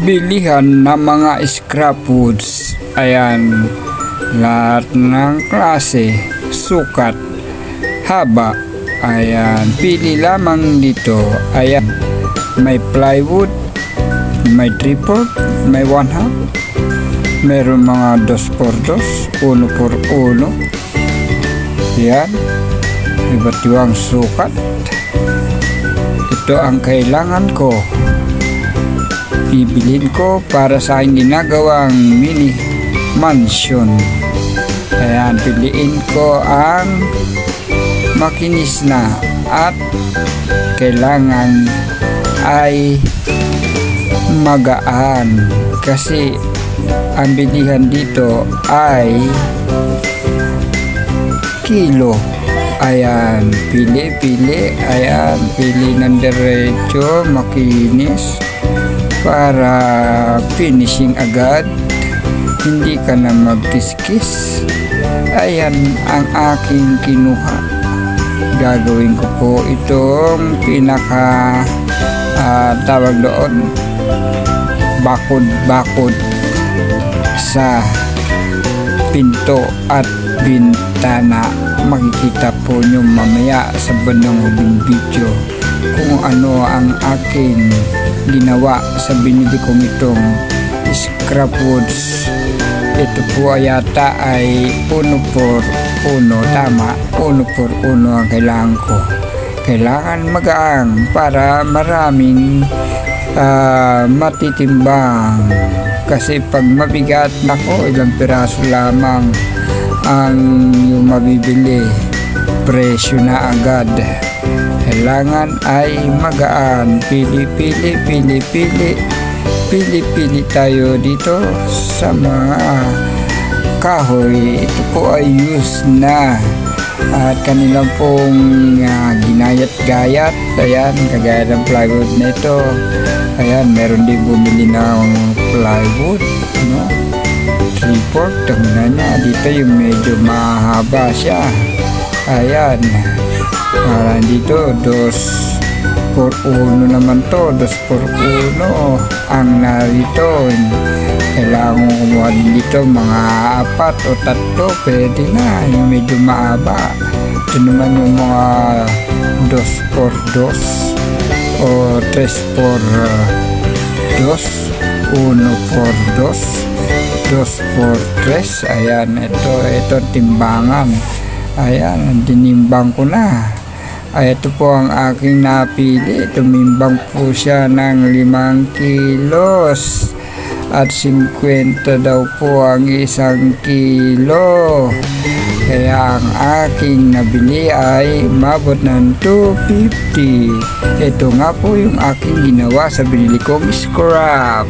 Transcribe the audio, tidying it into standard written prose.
bilihan ng mga scrap woods. Ayan, lahat ng klase, sukat, haba. Ayan, pili lamang dito. Ayan, may plywood, may 3/4, may 1/2, meron mga 2x2, 1x1. Yan, iba't ibang sukat. Ito ang kailangan ko. Bibilhin ko para sa aking ginagawang mini mansion. Ayan, piliin ko ang makinis na at kailangan ay magaan kasi ang bilihan dito ay kilo. Ayan, pili. Ayan, pili ng diretso, makinis para finishing agad, hindi ka na magkiskis. Ayan ang aking kinuha. Gagawin ko po itong pinaka tawag doon, bakod sa pinto at bintana. Makikita po nyo mamaya sa bandang huling video kung ano ang aking ginawa sa binili kong itong scrap woods. Ito po yata ay 1x1, tama, 1x1 ang kailangan ko. Kailangan magaang para maraming matitimbang, kasi pag mabigat nako, ilang piraso lamang ang yung mabibili, presyo na agad. Kailangan ay magaan. Pili tayo dito sa mga kahoy. Ito po ay used na at kanilang pong ginayat-gayat. Ayan, kagaya ng plywood na ito. Ayan, meron din bumili ng plywood, no? 3/4, tingnan niya dito yung medyo mahaba siya. Ayan, dito 2x1 naman to, 2x1 ang narito. Kailangan ko kumuha din dito mga 4 o 3, pwede na yung medyo mahaba. Ito naman yung mga 2x2 o 3x2, 1x2, 2x3. Ayan, ito timbangan. Ayan, tinimbang ko na. Ito po ang aking napili. Tumimbang po siya ng 5 kilos at 50 daw po ang 1 kilo. Kaya ang aking nabili ay mabot ng 250. Ito nga po yung aking ginawa sa binili kong scrap.